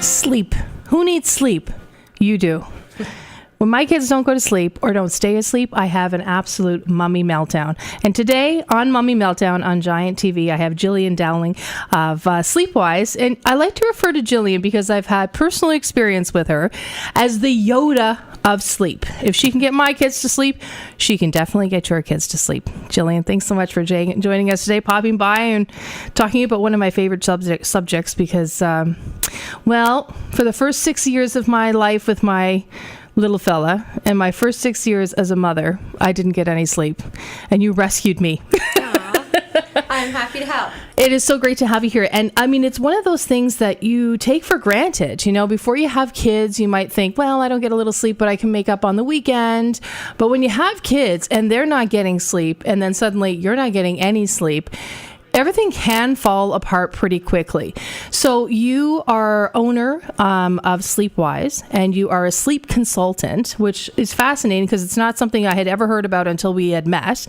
Sleep. Who needs sleep? You do. When my kids don't go to sleep or don't stay asleep, I have an absolute Mommy Meltdown. And today on Mommy Meltdown on Giant TV, I have Jillian Dowling of Sleepwise. And I like to refer to Jillian because I've had personal experience with her as the Yoda of sleep. If she can get my kids to sleep, she can definitely get your kids to sleep. Jillian, thanks so much for joining us today, popping by and talking about one of my favorite subjects because, well, for the first 6 years of my life with my little fella and my first 6 years as a mother, I didn't get any sleep, and you rescued me. I'm happy to help. It is so great to have you here. And I mean, it's one of those things that you take for granted. You know, before you have kids, you might think, well, I don't get a little sleep, but I can make up on the weekend. But when you have kids and they're not getting sleep, and then suddenly you're not getting any sleep, everything can fall apart pretty quickly. So you are owner of Sleepwise, and you are a sleep consultant, which is fascinating because it's not something I had ever heard about until we had met.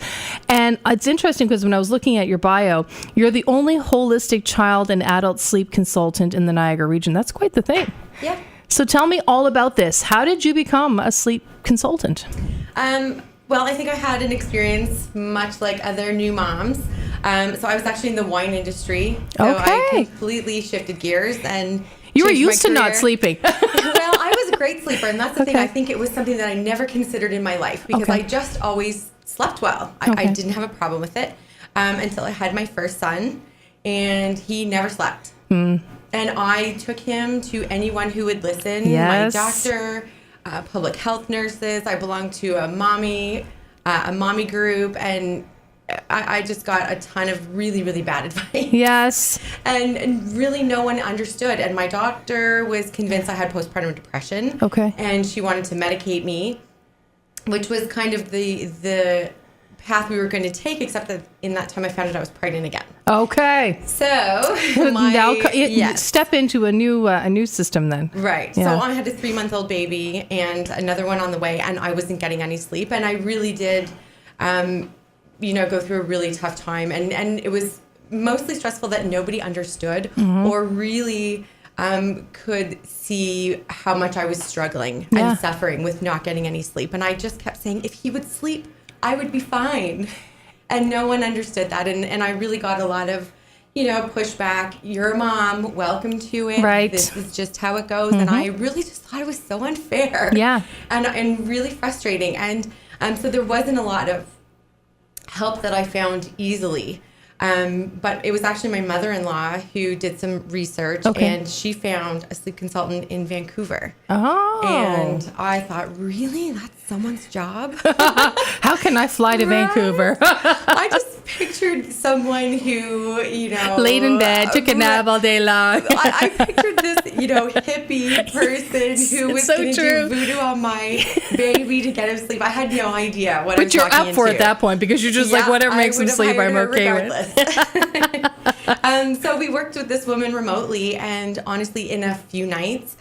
And it's interesting because when I was looking at your bio, you're the only holistic child and adult sleep consultant in the Niagara region. That's quite the thing. Yeah. So tell me all about this. How did you become a sleep consultant? Well, I think I had an experience much like other new moms. So I was actually in the wine industry. So I completely shifted gears and you were used to not sleeping. Well, I was a great sleeper, and that's the thing. I think it was something that I never considered in my life because I just always slept well. I didn't have a problem with it until I had my first son, and he never slept. And I took him to anyone who would listen. Yes. My doctor, public health nurses. I belonged to a mommy group, and I just got a ton of really, really bad advice. Yes. And really no one understood. And my doctor was convinced I had postpartum depression. Okay. And she wanted to medicate me, which was kind of the path we were going to take, except that in that time I found out I was pregnant again. Okay. So step into a new system then. Right. Yeah. So I had a 3-month-old baby and another one on the way, and I wasn't getting any sleep. And I really did, go through a really tough time. And it was mostly stressful that nobody understood or really could see how much I was struggling and suffering with not getting any sleep. And I just kept saying, if he would sleep, I would be fine. And no one understood that. And I really got a lot of, pushback. You're a mom. Welcome to it. Right. This is just how it goes. And I really just thought it was so unfair. Yeah. And really frustrating. And so there wasn't a lot of help that I found easily. But it was actually my mother-in-law who did some research, and she found a sleep consultant in Vancouver. Oh. And I thought, really? That's someone's job? How can I fly to Vancouver? I just pictured someone who, laid in bed, took a nap all day long. I pictured this, hippie person who was going to do voodoo on my baby to get him sleep. I had no idea what I was But you're up for into. At that point because you're just like, whatever makes him sleep, I'm okay with. So we worked with this woman remotely, and honestly, in a few nights,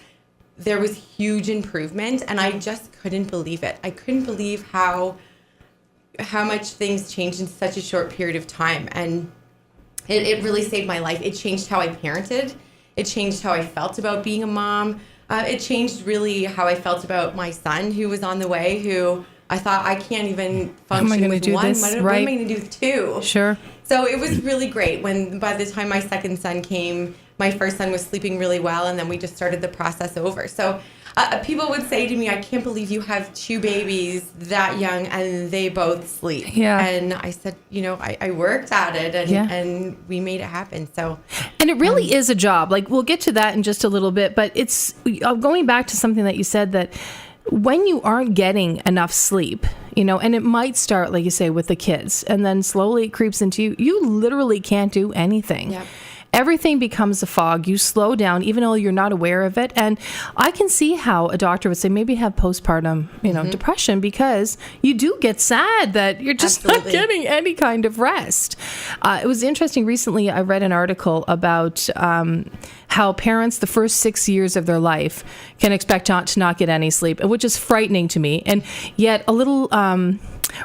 there was huge improvement, and I just couldn't believe it. I couldn't believe how much things changed in such a short period of time, and it really saved my life. It changed how I parented. It changed how I felt about being a mom. It changed really how I felt about my son who was on the way, who I thought, I can't even function with one. What am I going to do with two? Sure. So it was really great when by the time my second son came, my first son was sleeping really well, and then we just started the process over. So people would say to me, I can't believe you have 2 babies that young and they both sleep. Yeah. And I said, I worked at it and we made it happen. So, and it really is a job. Like, we'll get to that in just a little bit, but it's going back to something that you said, that when you aren't getting enough sleep, and it might start, like you say, with the kids, and then slowly it creeps into you, you literally can't do anything. Yep. Everything becomes a fog. You slow down, even though you're not aware of it. And I can see how a doctor would say maybe have postpartum, depression, because you do get sad that you're just not getting any kind of rest. It was interesting. Recently, I read an article about how parents, the first 6 years of their life, can expect to not get any sleep, which is frightening to me, and yet a little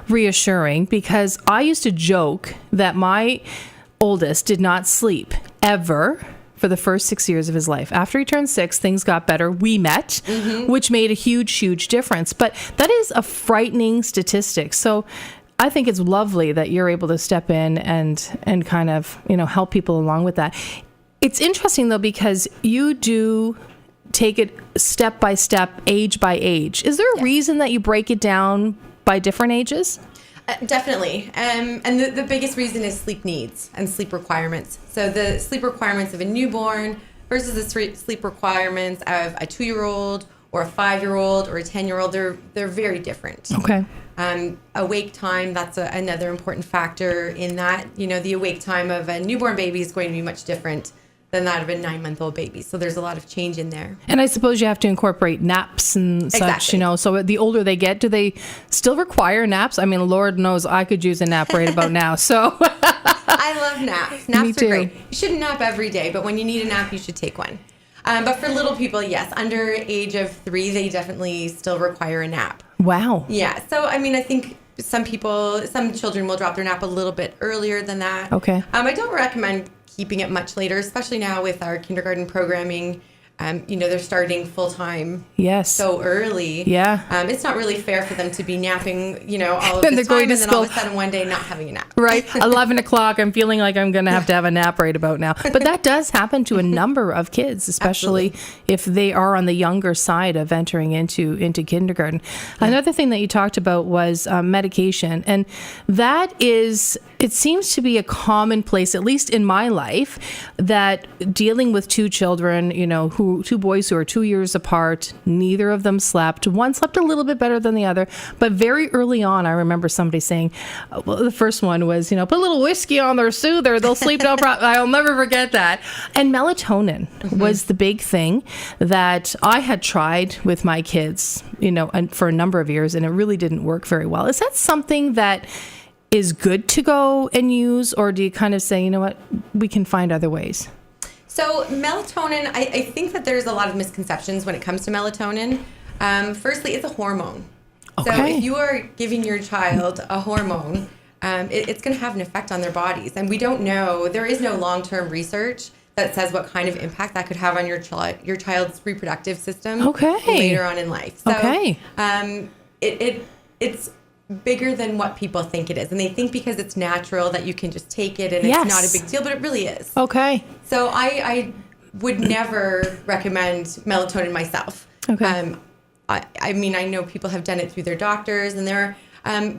reassuring, because I used to joke that my oldest did not sleep ever for the first 6 years of his life. After he turned 6, things got better. We met, which made a huge difference. But that is a frightening statistic. So I think it's lovely that you're able to step in and kind of, help people along with that. It's interesting, though, because you do take it step by step, age by age. Is there a reason that you break it down by different ages? Definitely. And the biggest reason is sleep needs and sleep requirements. So the sleep requirements of a newborn versus the sleep requirements of a 2-year-old or a 5-year-old or a 10-year-old, they're very different. Okay. Awake time, that's another important factor in that. The awake time of a newborn baby is going to be much different than that of a 9-month-old baby. So there's a lot of change in there. And I suppose you have to incorporate naps and such, so the older they get, do they still require naps? I mean, Lord knows I could use a nap right about now, so. I love naps. Naps Me are too. great. You shouldn't nap every day, but when you need a nap, you should take one. But for little people, yes, under age of 3, they definitely still require a nap. Wow. Yeah. So, I think some children will drop their nap a little bit earlier than that. Okay. I don't recommend keeping it much later, especially now with our kindergarten programming. They're starting full time. Yes. So early. Yeah. It's not really fair for them to be napping, all of And the they're time, going to and then all of a school. sudden one day not having a nap. Right. 11 o'clock. I'm feeling like I'm going to have a nap right about now. But that does happen to a number of kids, especially if they are on the younger side of entering into kindergarten. Yeah. Another thing that you talked about was medication. And that is, it seems to be a commonplace, at least in my life, that dealing with 2 children, 2 boys who are 2 years apart, neither of them slept. One slept a little bit better than the other. But very early on, I remember somebody saying, the first one was, put a little whiskey on their soother. They'll sleep no problem. I'll never forget that. And melatonin was the big thing that I had tried with my kids, and for a number of years, and it really didn't work very well. Is that something that is good to go and use, or do you kind of say, what, we can find other ways? So melatonin, I think that there's a lot of misconceptions when it comes to melatonin. Firstly, it's a hormone. Okay. So if you are giving your child a hormone, it's going to have an effect on their bodies. And we don't know, there is no long-term research that says what kind of impact that could have on your child's reproductive system later on in life. So it's bigger than what people think it is. And they think because it's natural that you can just take it and it's not a big deal, but it really is. Okay. So I would never recommend melatonin myself. Okay. I know people have done it through their doctors, and there are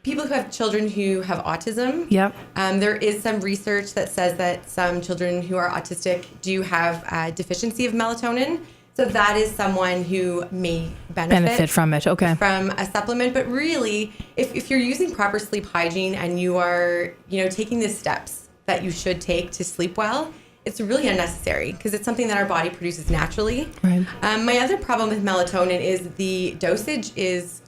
people who have children who have autism. Yep. There is some research that says that some children who are autistic do have a deficiency of melatonin. So that is someone who may benefit from it. Okay. From a supplement. But really, if you're using proper sleep hygiene and you are, taking the steps that you should take to sleep well, it's really unnecessary because it's something that our body produces naturally. Right. My other problem with melatonin is the dosage is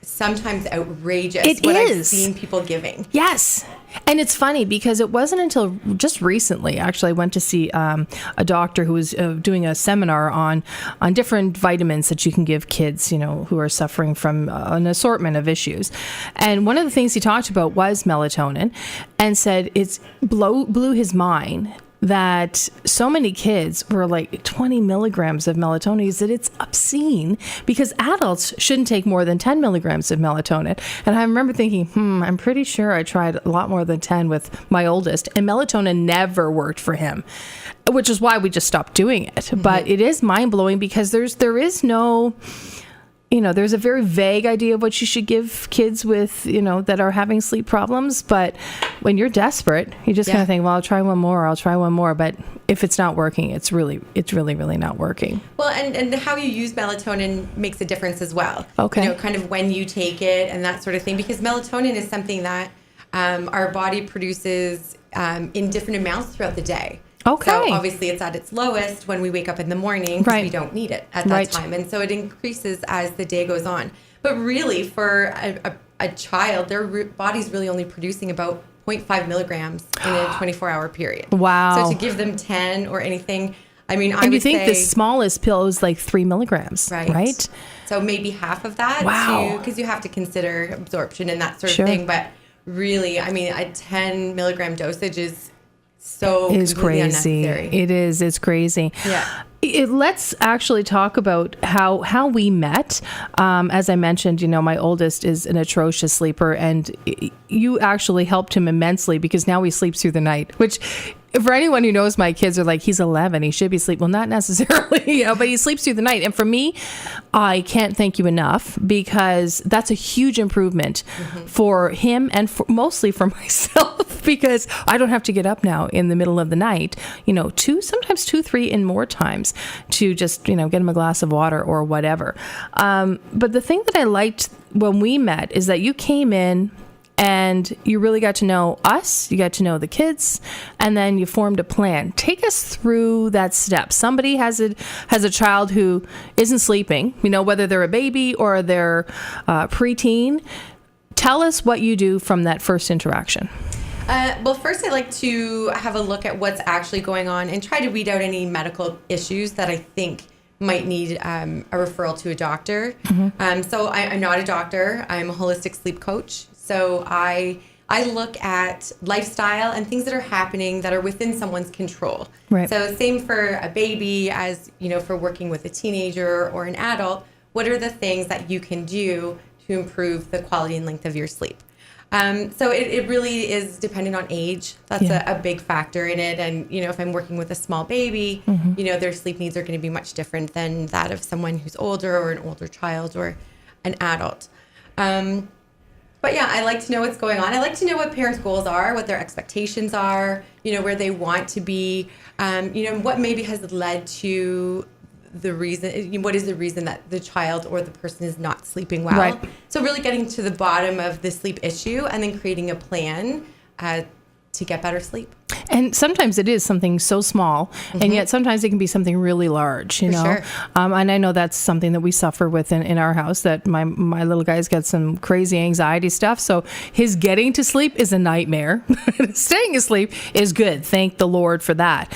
sometimes outrageous. I've seen people giving. Yes. And it's funny because it wasn't until just recently, actually, I went to see a doctor who was doing a seminar on different vitamins that you can give kids, who are suffering from an assortment of issues. And one of the things he talked about was melatonin, and said it's blew his mind that so many kids were like 20 milligrams of melatonin. He said it's obscene because adults shouldn't take more than 10 milligrams of melatonin. And I remember thinking, I'm pretty sure I tried a lot more than 10 with my oldest, and melatonin never worked for him, which is why we just stopped doing it. Mm-hmm. But it is mind-blowing because there is no... there's a very vague idea of what you should give kids with, that are having sleep problems. But when you're desperate, you just kind of think, well, I'll try one more. But if it's not working, it's really, really not working. Well, and how you use melatonin makes a difference as well. Okay. Kind of when you take it and that sort of thing. Because melatonin is something that our body produces in different amounts throughout the day. Okay. So obviously it's at its lowest when we wake up in the morning because we don't need it at that time. And so it increases as the day goes on. But really for a child, their body's really only producing about 0.5 milligrams in a 24-hour period. Wow. So to give them 10 or anything, I would think the smallest pill is like 3 milligrams, right? So maybe half of that. Wow. Because you have to consider absorption and that sort of thing. But really, a 10 milligram dosage is so is completely crazy. unnecessary. It is. It's crazy. Yeah. Let's actually talk about how we met. As I mentioned, my oldest is an atrocious sleeper, and you actually helped him immensely because now he sleeps through the night, which for anyone who knows my kids are like, he's 11, he should be asleep. Well, not necessarily, but he sleeps through the night. And for me, I can't thank you enough because that's a huge improvement for him and mostly for myself because I don't have to get up now in the middle of the night, sometimes 2, 3 and more times to just, get him a glass of water or whatever. But the thing that I liked when we met is that you came in and you really got to know us, you got to know the kids, and then you formed a plan. Take us through that step. Somebody has a child who isn't sleeping, whether they're a baby or they're preteen. Tell us what you do from that first interaction. Well, first I like to have a look at what's actually going on and try to weed out any medical issues that I think might need a referral to a doctor. So I'm not a doctor. I'm a holistic sleep coach. So I look at lifestyle and things that are happening that are within someone's control. Right. So same for a baby as, for working with a teenager or an adult, what are the things that you can do to improve the quality and length of your sleep? So it really is dependent on age. That's a big factor in it. And, if I'm working with a small baby, their sleep needs are going to be much different than that of someone who's older or an older child or an adult. But yeah, I like to know what's going on. I like to know what parents' goals are, what their expectations are, where they want to be, what maybe has led to the reason, what is the reason that the child or the person is not sleeping well. Right. So really getting to the bottom of the sleep issue and then creating a plan to get better sleep. And sometimes it is something so small, and yet sometimes it can be something really large, Sure. And I know that's something that we suffer with in our house, that my little guy's got some crazy anxiety stuff. So his getting to sleep is a nightmare. Staying asleep is good. Thank the Lord for that.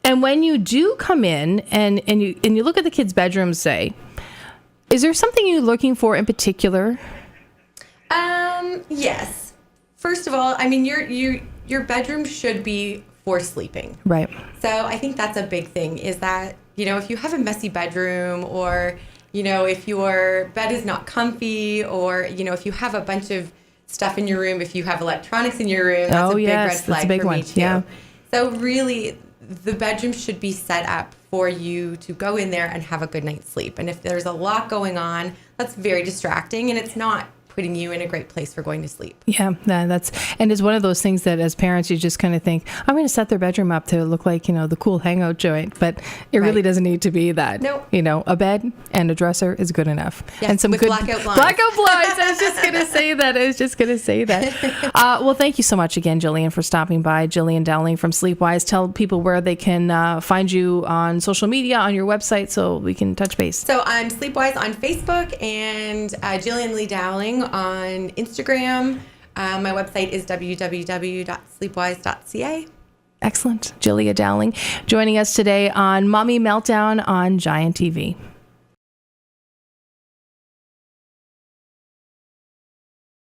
And when you do come in and you look at the kids' bedrooms, say, is there something you're looking for in particular? Yes. First of all, I mean, your bedroom should be for sleeping. Right. So I think that's a big thing is that, if you have a messy bedroom or, if your bed is not comfy or, if you have a bunch of stuff in your room, if you have electronics in your room, that's a big red flag that's a big for one. me too. Yeah. So really, the bedroom should be set up for you to go in there and have a good night's sleep. And if there's a lot going on, that's very distracting and it's not putting you in a great place for going to sleep. Yeah, and it's one of those things that as parents you just kind of think, I'm going to set their bedroom up to look like, the cool hangout joint, but it really doesn't need to be that. Nope. A bed and a dresser is good enough. Yes, and some with good blackout blinds. I was just going to say that. Well, thank you so much again, Jillian, for stopping by. Jillian Dowling from Sleepwise. Tell people where they can find you on social media, on your website, so we can touch base. So I'm Sleepwise on Facebook and Jillian Lee Dowling on Instagram. My website is www.sleepwise.ca. Excellent. Jillian Dowling joining us today on Mommy Meltdown on Giant TV.